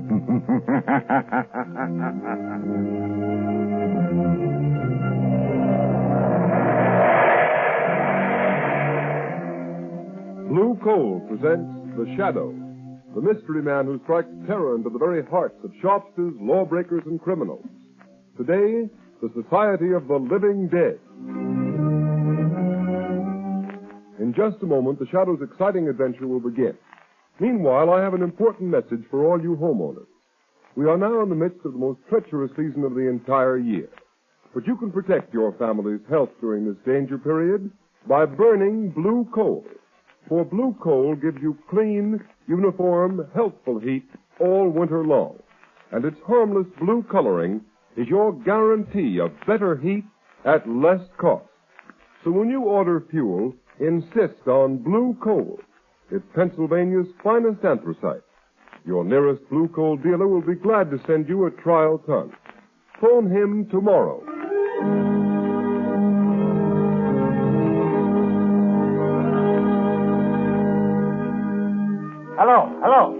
Blue Coal presents The Shadow, the mystery man who strikes terror into the very hearts of shopsters, lawbreakers, and criminals. Today, the Society of the Living Dead. In just a moment, The Shadow's exciting adventure will begin. Meanwhile, I have an important message for all you homeowners. We are now in the midst of the most treacherous season of the entire year. But you can protect your family's health during this danger period by burning blue coal. For blue coal gives you clean, uniform, healthful heat all winter long. And its harmless blue coloring is your guarantee of better heat at less cost. So when you order fuel, insist on blue coal. It's Pennsylvania's finest anthracite. Your nearest blue coal dealer will be glad to send you a trial ton. Phone him tomorrow. Hello.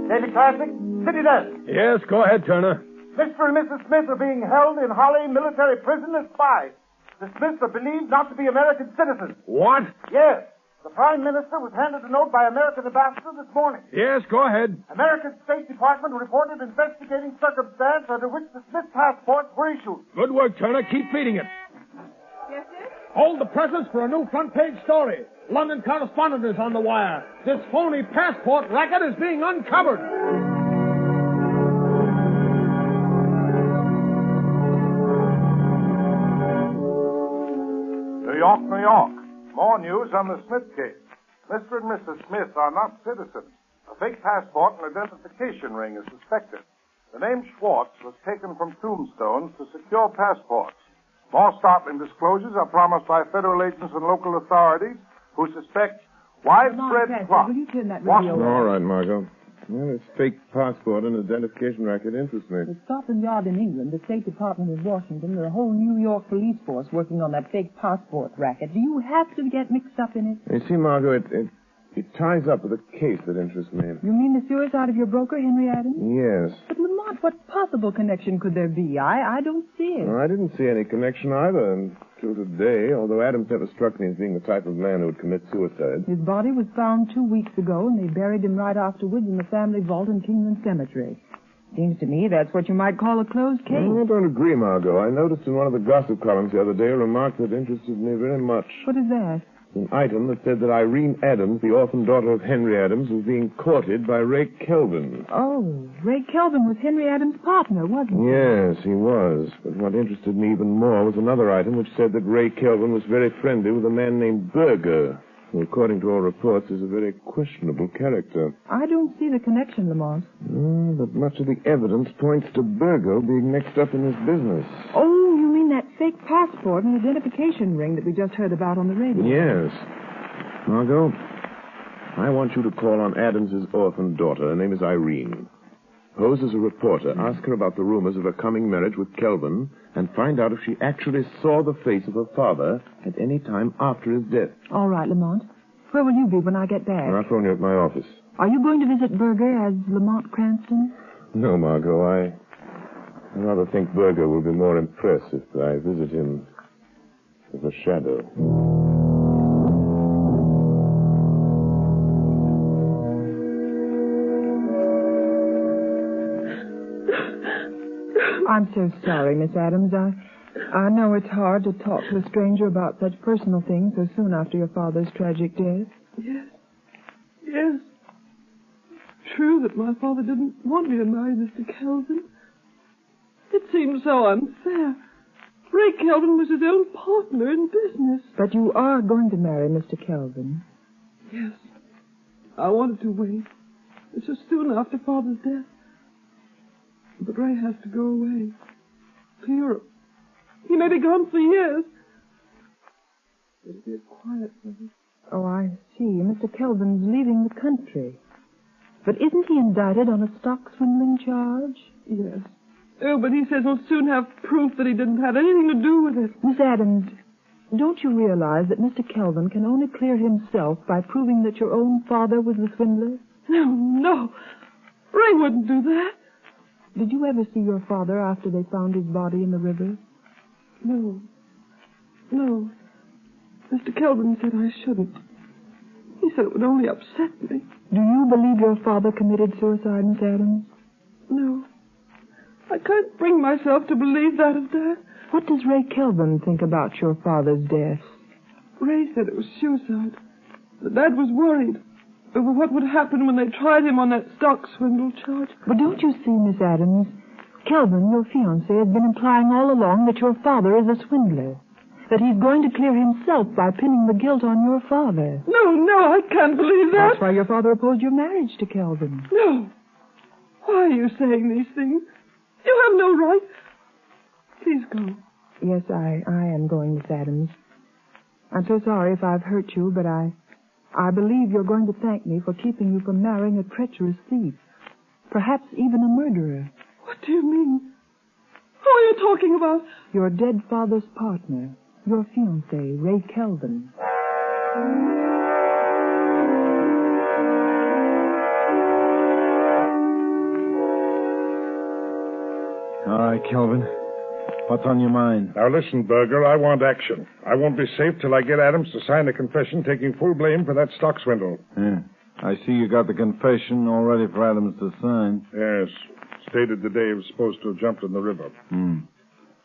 Daily Classic, City Desk. Yes, go ahead, Turner. Mr. and Mrs. Smith are being held in Holly military prison as spies. The Smiths are believed not to be American citizens. What? Yes. The Prime Minister was handed a note by American ambassador this morning. Yes, go ahead. American State Department reported investigating circumstance under which the Smith passports were issued. Good work, Turner. Keep feeding it. Yes, sir? Hold the presses for a new front-page story. London correspondent is on the wire. This phony passport racket is being uncovered. New York, New York. More news on the Smith case. Mr. and Mrs. Smith are not citizens. A fake passport and identification ring is suspected. The name Schwartz was taken from tombstones to secure passports. More startling disclosures are promised by federal agents and local authorities who suspect widespread plot. Will you turn that radio All right, Margot. Well, this fake passport and identification racket interests me. The Scotland Yard in England, the State Department in Washington, and the whole New York police force working on that fake passport racket. Do you have to get mixed up in it? You see, Margot, it ties up with a case that interests me. You mean the suicide of your broker, Henry Adams? Yes. But, Lamont, what possible connection could there be? I don't see it. Well, I didn't see any connection either until today, although Adams never struck me as being the type of man who would commit suicide. His body was found 2 weeks ago, and they buried him right afterwards in the family vault in Kingman Cemetery. Seems to me that's what you might call a closed case. Well, I don't agree, Margot. I noticed in one of the gossip columns the other day a remark that interested me very much. What is that? An item that said that Irene Adams, the orphan daughter of Henry Adams, was being courted by Ray Kelvin. Oh, Ray Kelvin was Henry Adams' partner, wasn't he? Yes, he was. But what interested me even more was another item which said that Ray Kelvin was very friendly with a man named Berger, who, according to all reports, is a very questionable character. I don't see the connection, Lamont. But much of the evidence points to Berger being mixed up in this business. Oh, you mean that fake passport and identification ring that we just heard about on the radio? Yes. Margot, I want you to call on Adams's orphan daughter. Her name is Irene. Pose as a reporter. Ask her about the rumors of her coming marriage with Kelvin and find out if she actually saw the face of her father at any time after his death. All right, Lamont. Where will you be when I get back? I'll phone you at my office. Are you going to visit Berger as Lamont Cranston? No, Margot. I rather think Berger will be more impressed if I visit him as a shadow. I'm so sorry, Miss Adams. I know it's hard to talk to a stranger about such personal things so soon after your father's tragic death. Yes. True that my father didn't want me to marry Mr. Kelvin. It seemed so unfair. Ray Kelvin was his own partner in business. But you are going to marry Mr. Kelvin. Yes. I wanted to wait. It's so soon after Father's death. But Ray has to go away. To Europe. He may be gone for years. It'll be a quiet place. Oh, I see. Mr. Kelvin's leaving the country. But isn't he indicted on a stock swindling charge? Yes. Oh, but he says he'll soon have proof that he didn't have anything to do with it. Miss Adams, don't you realize that Mr. Kelvin can only clear himself by proving that your own father was the swindler? No. Ray wouldn't do that. Did you ever see your father after they found his body in the river? No. No. Mr. Kelvin said I shouldn't. He said it would only upset me. Do you believe your father committed suicide, Miss Adams? No. I can't bring myself to believe that of Dad. What does Ray Kelvin think about your father's death? Ray said it was suicide. But Dad was worried over what would happen when they tried him on that stock swindle charge. But don't you see, Miss Adams, Kelvin, your fiancé, has been implying all along that your father is a swindler. That he's going to clear himself by pinning the guilt on your father. No, I can't believe that. That's why your father opposed your marriage to Kelvin. No. Why are you saying these things? You have no right. Please go. Yes, I am going, Miss Adams. I'm so sorry if I've hurt you, but I believe you're going to thank me for keeping you from marrying a treacherous thief. Perhaps even a murderer. What do you mean? Who are you talking about? Your dead father's partner. Your fiancé, Ray Kelvin. All right, Kelvin. What's on your mind? Now listen, Berger, I want action. I won't be safe till I get Adams to sign a confession taking full blame for that stock swindle. Yeah. I see you got the confession all ready for Adams to sign. Yes. Stated the day he was supposed to have jumped in the river.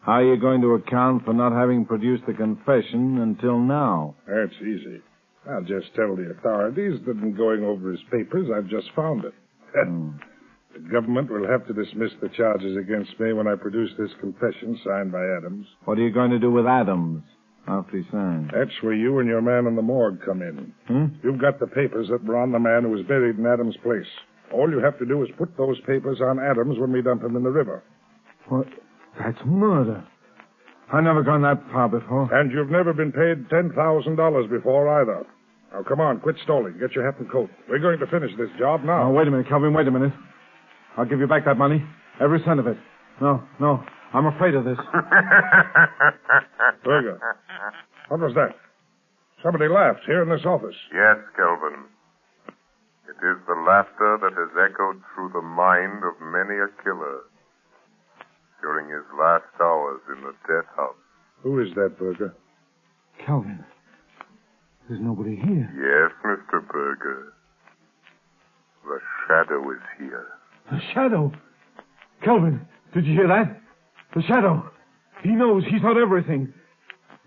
How are you going to account for not having produced the confession until now? That's easy. I'll just tell the authorities that in going over his papers, I've just found it. The government will have to dismiss the charges against me when I produce this confession signed by Adams. What are you going to do with Adams after he signs? That's where you and your man in the morgue come in. You've got the papers that were on the man who was buried in Adams' place. All you have to do is put those papers on Adams when we dump him in the river. What? That's murder. I've never gone that far before. And you've never been paid $10,000 before either. Now, come on, quit stalling. Get your hat and coat. We're going to finish this job now. Oh, wait a minute, Kelvin, wait a minute. I'll give you back that money. Every cent of it. No. I'm afraid of this. Berger, what was that? Somebody laughed here in this office. Yes, Kelvin. It is the laughter that has echoed through the mind of many a killer during his last hours in the death house. Who is that, Berger? Kelvin, there's nobody here. Yes, Mr. Berger. The shadow is here. The shadow? Kelvin, did you hear that? The shadow. He knows. He's heard everything.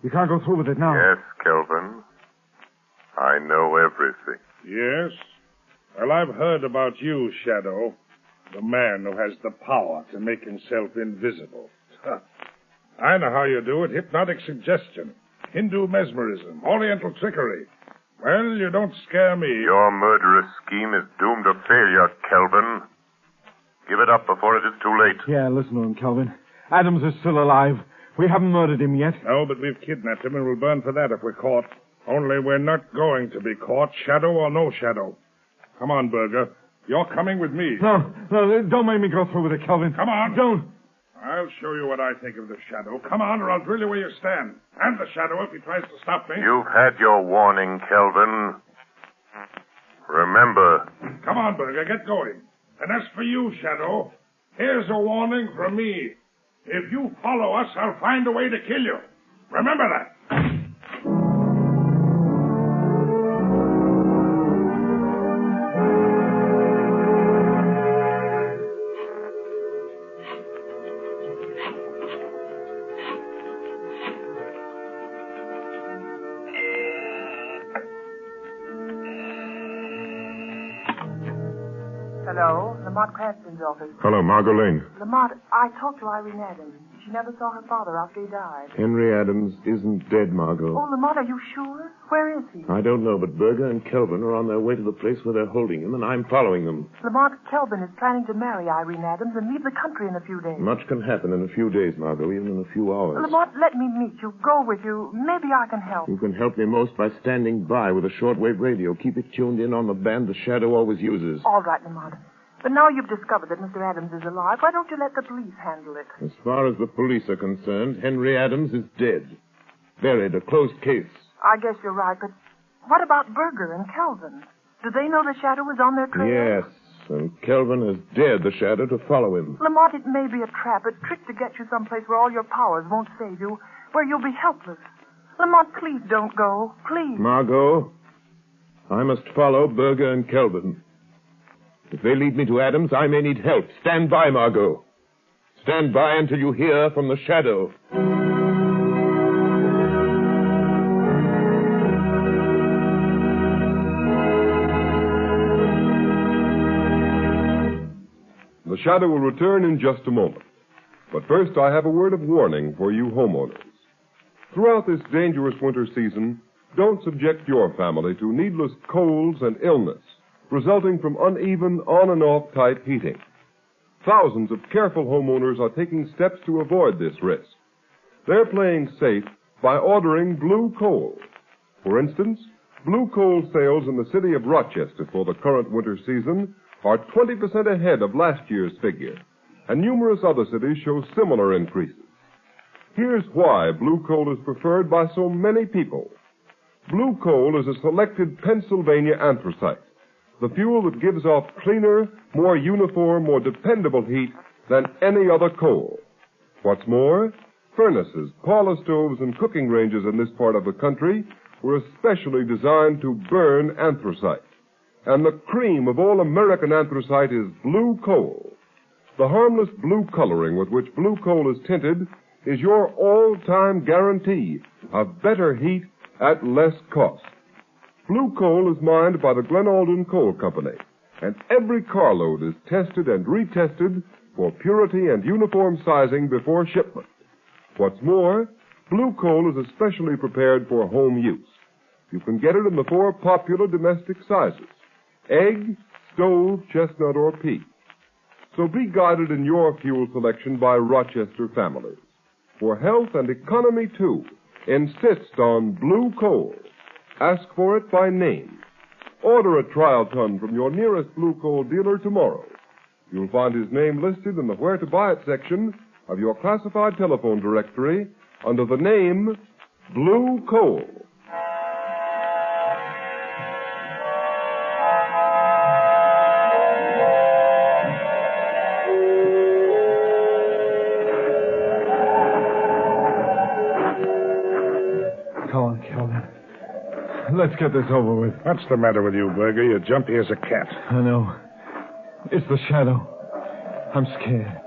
You can't go through with it now. Yes, Kelvin. I know everything. Yes? Well, I've heard about you, Shadow. The man who has the power to make himself invisible. I know how you do it. Hypnotic suggestion. Hindu mesmerism. Oriental trickery. Well, you don't scare me. Your murderous scheme is doomed to failure, Kelvin. Give it up before it is too late. Yeah, listen to him, Kelvin. Adams is still alive. We haven't murdered him yet. No, but we've kidnapped him and we'll burn for that if we're caught. Only we're not going to be caught, shadow or no shadow. Come on, Berger. You're coming with me. No, don't make me go through with it, Kelvin. Come on. Don't. I'll show you what I think of the shadow. Come on, or I'll drill you where you stand. And the shadow if he tries to stop me. You've had your warning, Kelvin. Remember. Come on, Berger, get going. And as for you, Shadow, here's a warning from me. If you follow us, I'll find a way to kill you. Remember that. Hello, Lamont Cranston's office. Hello, Margot Lane. Lamont, I talked to Irene Adams. She never saw her father after he died. Henry Adams isn't dead, Margot. Oh, Lamont, are you sure? Where is he? I don't know, but Berger and Kelvin are on their way to the place where they're holding him, and I'm following them. Lamont, Kelvin is planning to marry Irene Adams and leave the country in a few days. Much can happen in a few days, Margot, even in a few hours. Lamont, let me meet you, go with you. Maybe I can help. You can help me most by standing by with a shortwave radio. Keep it tuned in on the band the Shadow always uses. All right, Lamont. But now you've discovered that Mr. Adams is alive, why don't you let the police handle it? As far as the police are concerned, Henry Adams is dead. Buried, a closed case. I guess you're right, but what about Berger and Kelvin? Do they know the shadow is on their trail? Yes. and Kelvin has dared the shadow to follow him. Lamont, it may be a trap, a trick to get you someplace where all your powers won't save you, where you'll be helpless. Lamont, please don't go. Please. Margot, I must follow Berger and Kelvin. If they lead me to Adams, I may need help. Stand by, Margot. Stand by until you hear from the shadow. The shadow will return in just a moment. But first, I have a word of warning for you homeowners. Throughout this dangerous winter season, don't subject your family to needless colds and illness resulting from uneven on and off type heating. Thousands of careful homeowners are taking steps to avoid this risk. They're playing safe by ordering blue coal. For instance, blue coal sales in the city of Rochester for the current winter season are 20% ahead of last year's figure, and numerous other cities show similar increases. Here's why blue coal is preferred by so many people. Blue coal is a selected Pennsylvania anthracite, the fuel that gives off cleaner, more uniform, more dependable heat than any other coal. What's more, furnaces, parlor stoves, and cooking ranges in this part of the country were especially designed to burn anthracite. And the cream of all American anthracite is blue coal. The harmless blue coloring with which blue coal is tinted is your all-time guarantee of better heat at less cost. Blue coal is mined by the Glen Alden Coal Company, and every carload is tested and retested for purity and uniform sizing before shipment. What's more, blue coal is especially prepared for home use. You can get it in the 4 popular domestic sizes: egg, stove, chestnut, or pea. So be guided in your fuel selection by Rochester families. For health and economy, too, insist on blue coal. Ask for it by name. Order a trial ton from your nearest blue coal dealer tomorrow. You'll find his name listed in the Where to Buy It section of your classified telephone directory under the name Blue Coal. Come on, Kelvin. Let's get this over with. What's the matter with you, Berger? You're jumpy as a cat. I know. It's the shadow. I'm scared.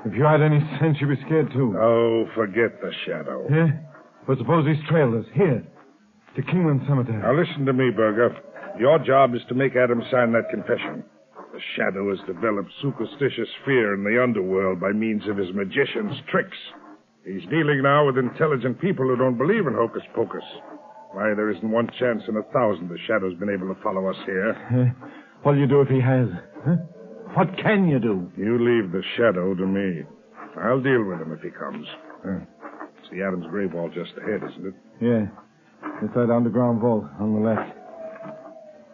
If you had any sense, you'd be scared, too. Oh, forget the shadow. Yeah? But suppose he's trailed us. Here. To Kingland Cemetery. Now, listen to me, Berger. Your job is to make Adams sign that confession. The shadow has developed superstitious fear in the underworld by means of his magician's tricks. He's dealing now with intelligent people who don't believe in hocus pocus. Why, there isn't one chance in 1,000 the shadow's been able to follow us here. What'll you do if he has? Huh? What can you do? You leave the shadow to me. I'll deal with him if he comes. It's the Adams grave vault just ahead, isn't it? Yeah. It's that underground vault on the left.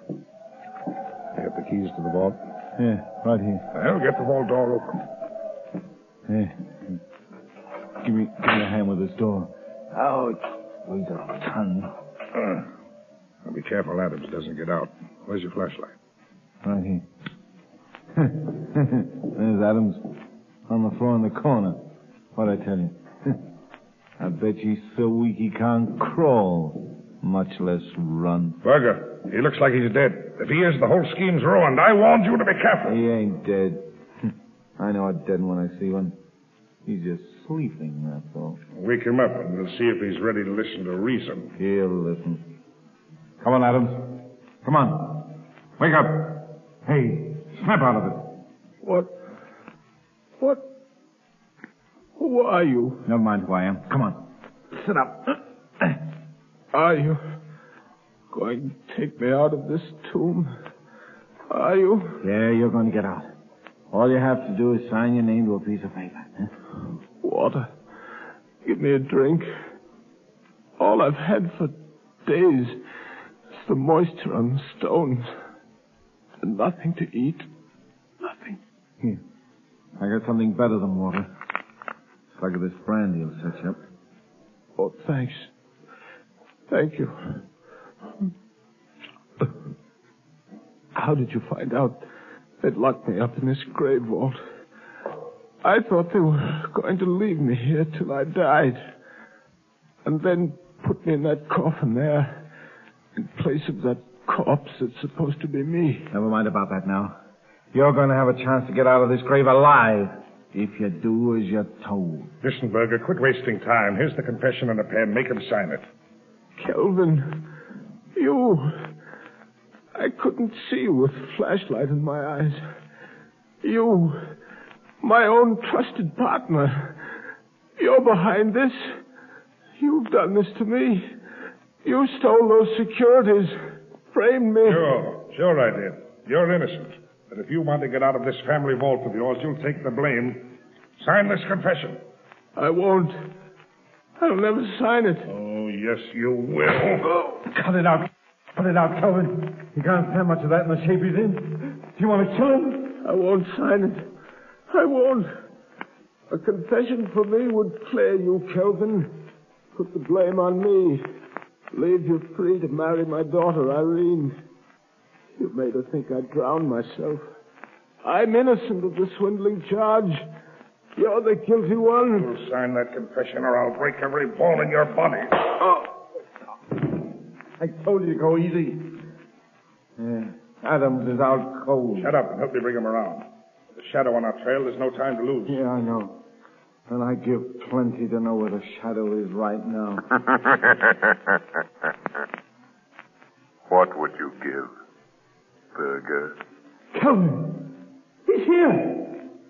You have the keys to the vault? Yeah, right here. I'll get the vault door open. Yeah. Give me a hand with this door. Ouch. Weighs a ton. Now be careful Adams doesn't get out. Where's your flashlight? Right here. There's Adams on the floor in the corner. What'd I tell you? I bet he's so weak he can't crawl, much less run. Berger, he looks like he's dead. If he is, the whole scheme's ruined. I warned you to be careful. He ain't dead. I know a dead one when I see one. He's just sleeping, that's all. Wake him up, and we'll see if he's ready to listen to reason. He'll listen. Come on, Adams. Come on. Wake up. Hey, snap out of it. What? Who are you? Never mind who I am. Come on. Sit up. Are you going to take me out of this tomb? Are you? Yeah, you're going to get out. All you have to do is sign your name to a piece of paper. Huh? Water. Give me a drink. All I've had for days is the moisture on the stones. And nothing to eat. Nothing. Here. I got something better than water. Slug of this brandy will set you up. Oh, thanks. Thank you. How did you find out They'd locked me up in this grave vault. I thought they were going to leave me here till I died. And then put me in that coffin there, in place of that corpse that's supposed to be me. Never mind about that now. You're going to have a chance to get out of this grave alive, if you do as you're told. Listen, Berger, quit wasting time. Here's the confession and a pen. Make him sign it. Kelvin, you... I couldn't see you with a flashlight in my eyes. You, my own trusted partner. You're behind this. You've done this to me. You stole those securities, framed me. Sure I did. You're innocent. But if you want to get out of this family vault of yours, you'll take the blame. Sign this confession. I won't. I'll never sign it. Oh, yes, you will. Cut it out. Cut it out, Kelvin. You can't stand much of that in the shape he's in. Do you want to kill him? I won't sign it. I won't. A confession for me would clear you, Kelvin. Put the blame on me. Leave you free to marry my daughter, Irene. You made her think I drowned myself. I'm innocent of the swindling charge. You're the guilty one. You'll sign that confession or I'll break every bone in your body. Oh. I told you to go easy. Yeah. Adams is out cold. Shut up and help me bring him around. With the shadow on our trail, there's no time to lose. Yeah, I know. And I give plenty to know where the shadow is right now. What would you give, Berger? Kelvin! He's here!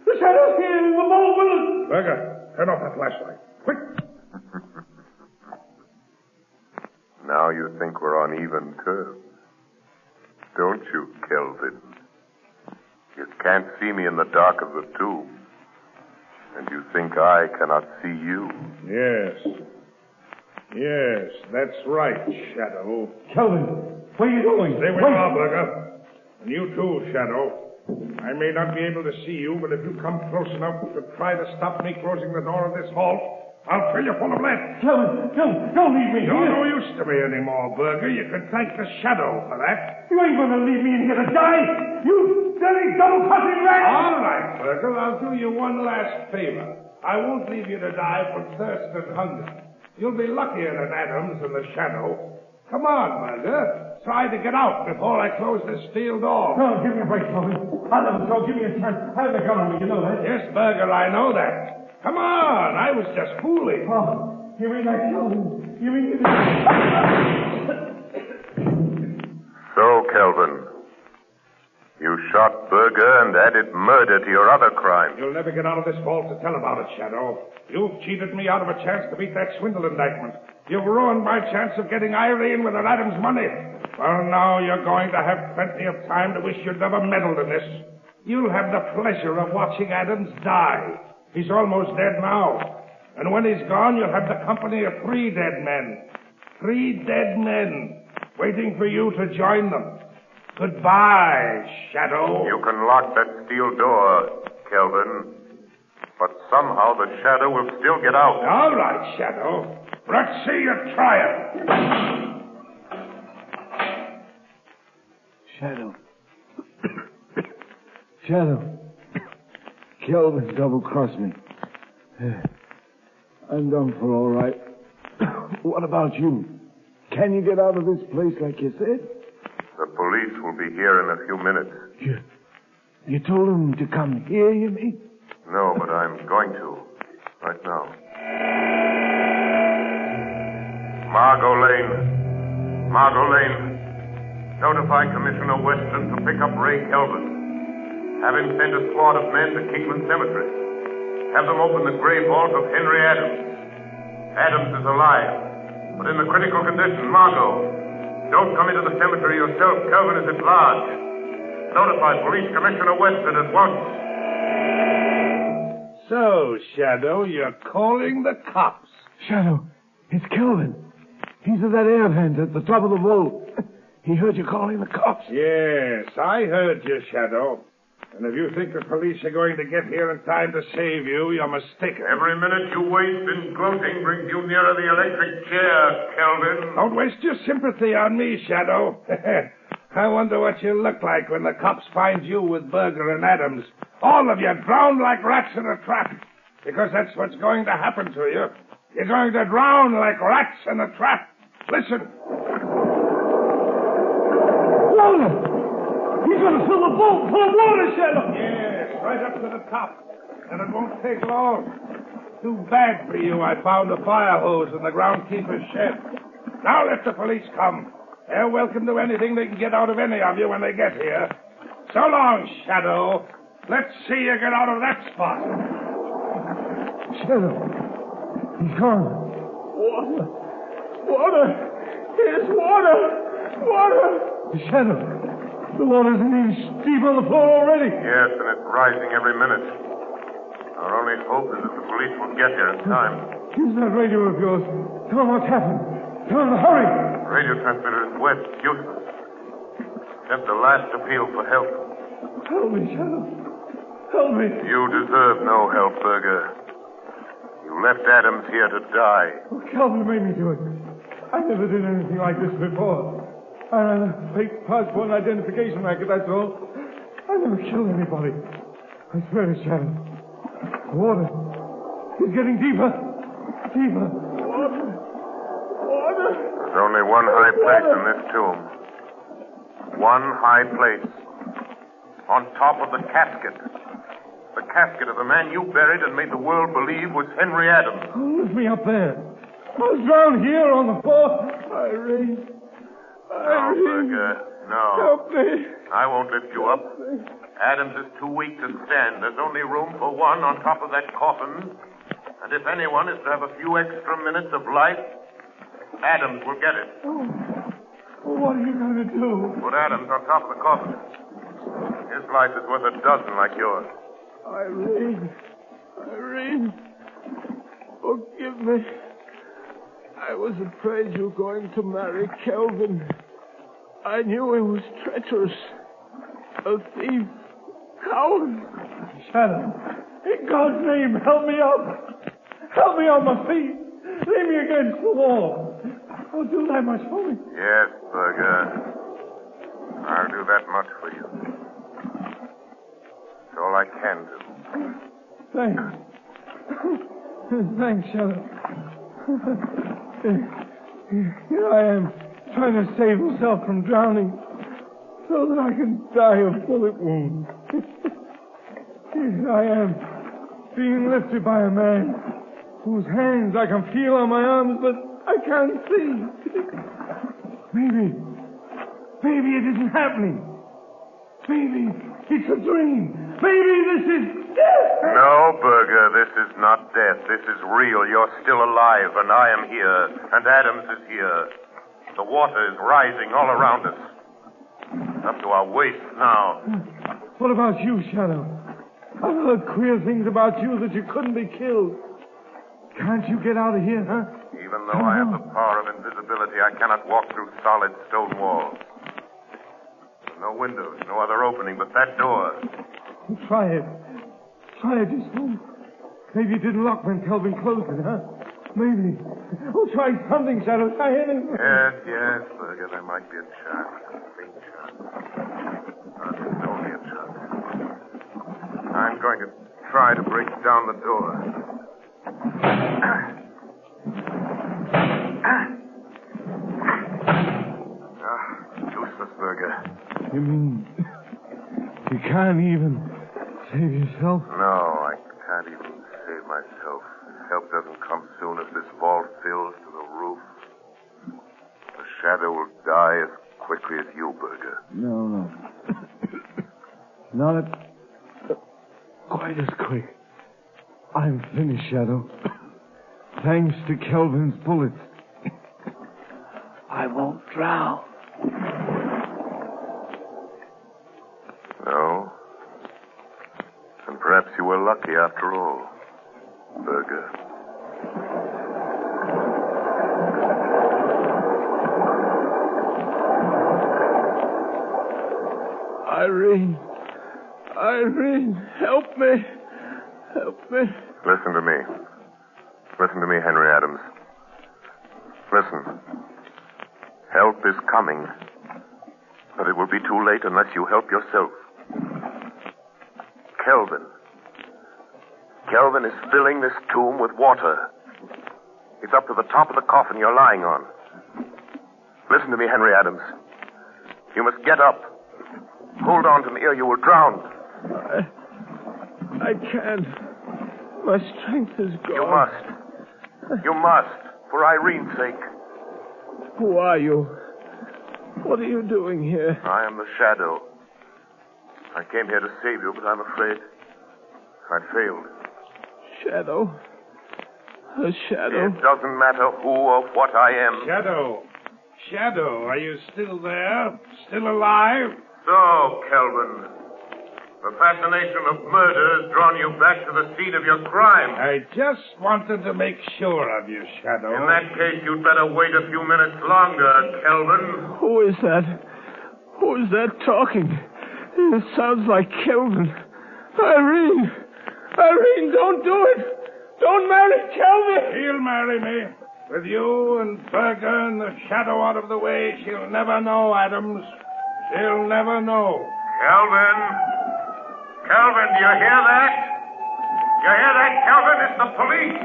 The shadow's here in the vault with us! Berger, turn off that flashlight. Quick! Now you think we're on even terms. Don't you, Kelvin? You can't see me in the dark of the tomb. And you think I cannot see you? Yes, that's right, Shadow. Kelvin, where are you going? Stay where you are, Berger. And you too, Shadow. I may not be able to see you, but if you come close enough to try to stop me closing the door of this vault, I'll fill you full of lead. Kelvin, don't leave me You're here. no use to me anymore, Berger. You can thank the Shadow for that. You ain't going to leave me in here to die. You dirty, double-crossing rat. All right, Berger. I'll do you one last favor. I won't leave you to die from thirst and hunger. You'll be luckier than Adams and the Shadow. Come on, Berger. Try to get out before I close this steel door. No, give me a break, Kelvin. I'll never go. Give me a chance. I have the gun on me, you know that. Yes, Berger, I know that. Come on, I was just fooling. Oh, you mean that, Kelvin? You mean... So, Kelvin, you shot Berger and added murder to your other crime. You'll never get out of this vault to tell about it, Shadow. You've cheated me out of a chance to beat that swindle indictment. You've ruined my chance of getting Irene with her Adams money. Well, now you're going to have plenty of time to wish you'd never meddled in this. You'll have the pleasure of watching Adams die. He's almost dead now. And when he's gone, you'll have the company of 3 dead men. 3 dead men waiting for you to join them. Goodbye, Shadow. You can lock that steel door, Kelvin. But somehow the Shadow will still get out. All right, Shadow. Let's see you try it. Shadow. Shadow. Kelvin double-crossed me. I'm done for all right. What about you? Can you get out of this place like you said? The police will be here in a few minutes. You told them to come here, you mean? No, but I'm going to. Right now. Margot Lane. Notify Commissioner Weston to pick up Ray Kelvin. Have him send a squad of men to Kingman Cemetery. Have them open the grave vault of Henry Adams. Adams is alive, but in a critical condition. Margot, don't come into the cemetery yourself. Kelvin is at large. Notify Police Commissioner Weston at once. So, Shadow, you're calling the cops. Shadow, it's Kelvin. He's at that air vent at the top of the vault. He heard you calling the cops. Yes, I heard you, Shadow. And if you think the police are going to get here in time to save you, you're mistaken. Every minute you waste in gloating brings you nearer the electric chair, Kelvin. Don't waste your sympathy on me, Shadow. I wonder what you look like when the cops find you with Berger and Adams. All of you drowned like rats in a trap. Because that's what's going to happen to you. You're going to drown like rats in a trap. Listen. Water! He's going to fill the boat full of water, Shadow! Yes, right up to the top. And it won't take long. Too bad for you I found a fire hose in the groundkeeper's shed. Now let the police come. They're welcome to anything they can get out of any of you when they get here. So long, Shadow. Let's see you get out of that spot. Shadow. He's gone. Water. Water. Here's water. Water. Shadow. The water's an inch deep on the floor already. Yes, and it's rising every minute. Our only hope is that the police will get here in time. Use that radio of yours. Tell them what's happened. Tell them to hurry. Radio transmitter is west, useless. Just a last appeal for help. Help me, Shadow. Help me. You deserve no help, Berger. You left Adams here to die. Oh, Calvin made me do it. I never did anything like this before. I ran a fake passport and identification racket, that's all. I never killed anybody. I swear to Shadow. The water is getting deeper. Deeper. Water. Water. There's only one high place in this tomb. One high place. On top of the casket. The casket of the man you buried and made the world believe was Henry Adams. Oh, lift me up there. I was down here on the floor. Irene. No, Berger. No. Help me. I won't lift you up. Adams is too weak to stand. There's only room for one on top of that coffin. And if anyone is to have a few extra minutes of life, Adams will get it. Oh, what are you going to do? Put Adams on top of the coffin. His life is worth a dozen like yours. Irene. Irene. Forgive me. I was afraid you were going to marry Kelvin. I knew he was treacherous. A thief. Coward. Shadow. In God's name, help me up. Help me on my feet. Lay me against the wall. Oh, do that much for me. Yes, Berger. I'll do that much for you. It's all I can do. Thanks. Thanks, Shadow. Here I am, trying to save myself from drowning, so that I can die of bullet wounds. Here I am, being lifted by a man whose hands I can feel on my arms, but I can't see. Maybe it isn't happening. Maybe it's a dream. Maybe this is death. No, Berger, this is not death. This is real. You're still alive, and I am here, and Adams is here. The water is rising all around us. Up to our waist now. What about you, Shadow? I've heard queer things about you that you couldn't be killed. Can't you get out of here, huh? Even though I have the power of invisibility, I cannot walk through solid stone walls. No windows, no other opening but that door. Try it. Try it just once. Maybe it didn't lock when Kelvin closed it, huh? Maybe. Oh, try something, Shadow. Try anything. Yes, Berger, there might be a chance. A faint chance. But it's only a chance. I'm going to try to break down the door. Useless, Berger. You mean you can't even save yourself? No, I can't even save myself. Help doesn't come soon as this vault fills to the roof. The Shadow will die as quickly as you, Berger. No. Not quite as quick. I'm finished, Shadow. Thanks to Kelvin's bullets. I won't drown. No? And perhaps you were lucky after all, Berger. Irene, help me. Help me. Listen to me. Listen to me, Henry Adams. Listen. Help is coming. But it will be too late unless you help yourself. Kelvin. Kelvin is filling this tomb with water. It's up to the top of the coffin you're lying on. Listen to me, Henry Adams. You must get up. Hold on to me or you will drown. I can't. My strength is gone. You must. You must, for Irene's sake. Who are you? What are you doing here? I am the Shadow. I came here to save you, but I'm afraid I failed. Shadow? A shadow? It doesn't matter who or what I am. Shadow. Shadow, are you still there? Still alive? So, Kelvin, the fascination of murder has drawn you back to the scene of your crime. I just wanted to make sure of you, Shadow. In that case, you'd better wait a few minutes longer, Kelvin. Who is that? Who is that talking? It sounds like Kelvin. Irene! Irene, don't do it! Don't marry Kelvin! She'll marry me. With you and Berger and the Shadow out of the way, she'll never know, Adams. She'll never know. Kelvin! Kelvin, do you hear that? You hear that, Kelvin? It's the police.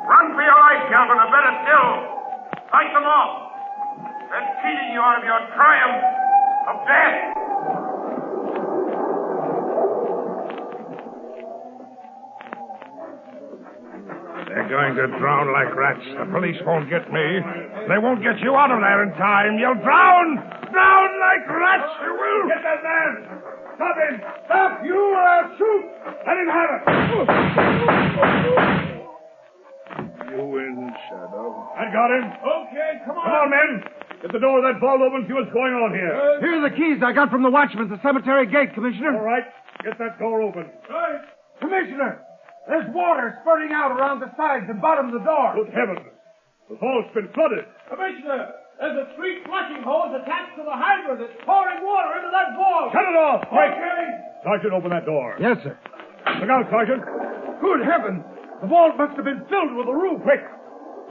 Run for your life, Kelvin, or better still, fight them off. They're cheating you out of your triumph of death. They're going to drown like rats. The police won't get me. They won't get you out of there in time. You'll drown! Drown like rats, you will! Get that man! Stop him! Stop! You or I'll shoot! Let him have it! You win, Shadow. I got him. Okay, come on. Come on, men. Get the door of that vault open, see what's going on here. Here are the keys I got from the watchman at the cemetery gate, Commissioner. All right. Get that door open. Right. Commissioner, there's water spurting out around the sides and bottom of the door. Good heavens. The vault's been flooded. Commissioner, there's a 3 flushing hose attached to the hydrant that's pouring water into that vault. Shut it off, quick. Okay. Sergeant, open that door. Yes, sir. Look out, Sergeant. Good heavens. The vault must have been filled with a roof. Quick.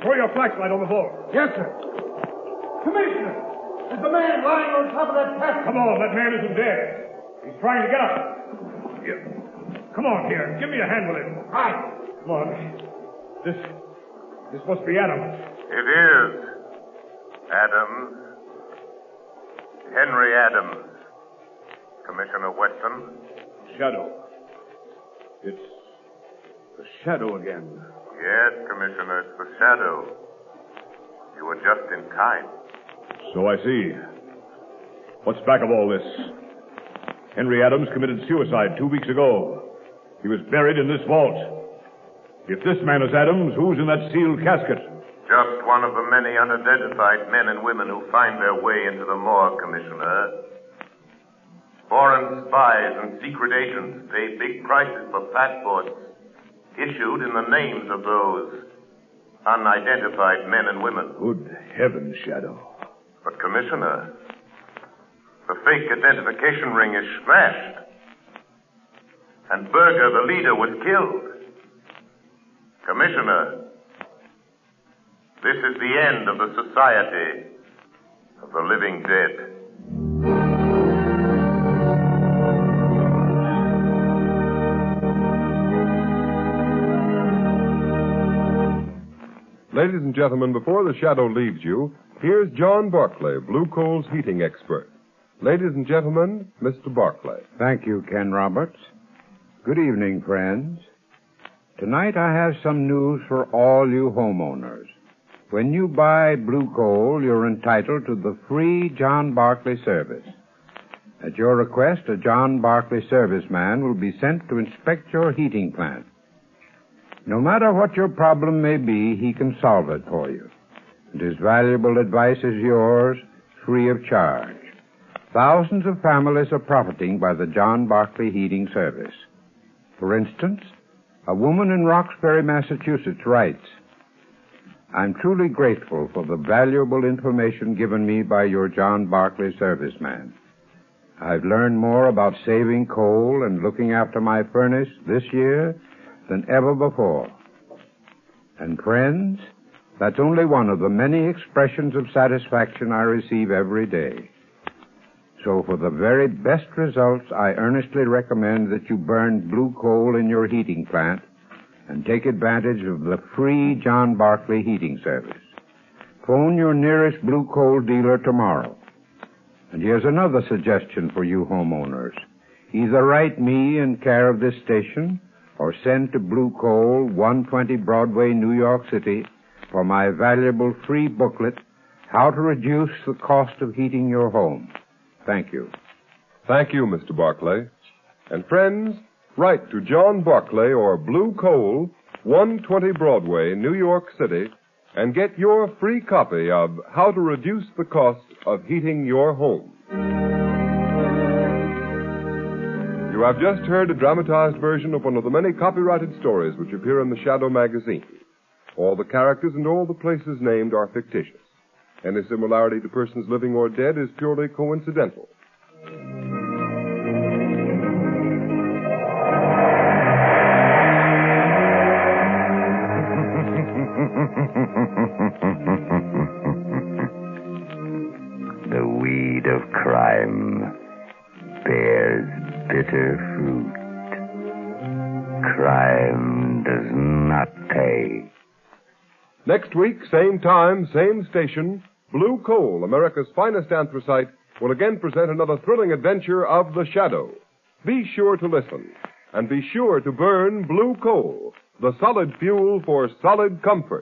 Throw your flashlight on the floor. Yes, sir. Commissioner, there's the man lying on top of that casket. Come on, that man isn't dead. He's trying to get up. Here. Come on, here. Give me a hand with him. Right. Come on. This must be Adams. It is. Adams. Henry Adams. Commissioner Weston. Shadow. It's the Shadow again. Yes, Commissioner, it's the Shadow. You were just in time. So I see. What's back of all this? Henry Adams committed suicide 2 weeks ago. He was buried in this vault. If this man is Adams, who's in that sealed casket? Just one of the many unidentified men and women who find their way into the morgue, Commissioner. Foreign spies and secret agents pay big prices for passports issued in the names of those unidentified men and women. Good heavens, Shadow. But, Commissioner, the fake identification ring is smashed. And Berger, the leader, was killed. Commissioner, this is the end of the Society of the Living Dead. Ladies and gentlemen, before the Shadow leaves you, here's John Barclay, Blue Coal's heating expert. Ladies and gentlemen, Mr. Barclay. Thank you, Ken Roberts. Good evening, friends. Tonight I have some news for all you homeowners. When you buy Blue Coal, you're entitled to the free John Barclay service. At your request, a John Barclay serviceman will be sent to inspect your heating plant. No matter what your problem may be, he can solve it for you. And his valuable advice is yours, free of charge. Thousands of families are profiting by the John Barclay heating service. For instance, a woman in Roxbury, Massachusetts writes, I'm truly grateful for the valuable information given me by your John Barclay serviceman. I've learned more about saving coal and looking after my furnace this year than ever before. And friends, that's only one of the many expressions of satisfaction I receive every day. So for the very best results, I earnestly recommend that you burn blue coal in your heating plant and take advantage of the free John Barclay heating service. Phone your nearest blue coal dealer tomorrow. And here's another suggestion for you homeowners. Either write me in care of this station or send to Blue Coal, 120 Broadway, New York City, for my valuable free booklet, How to Reduce the Cost of Heating Your Home. Thank you. Thank you, Mr. Barclay. And friends, write to John Barclay or Blue Coal, 120 Broadway, New York City, and get your free copy of How to Reduce the Cost of Heating Your Home. You have just heard a dramatized version of one of the many copyrighted stories which appear in the Shadow magazine. All the characters and all the places named are fictitious. Any similarity to persons living or dead is purely coincidental. The weed of crime bears bitter fruit. Crime does not pay. Next week, same time, same station, Blue Coal, America's finest anthracite, will again present another thrilling adventure of the Shadow. Be sure to listen, and be sure to burn Blue Coal, the solid fuel for solid comfort.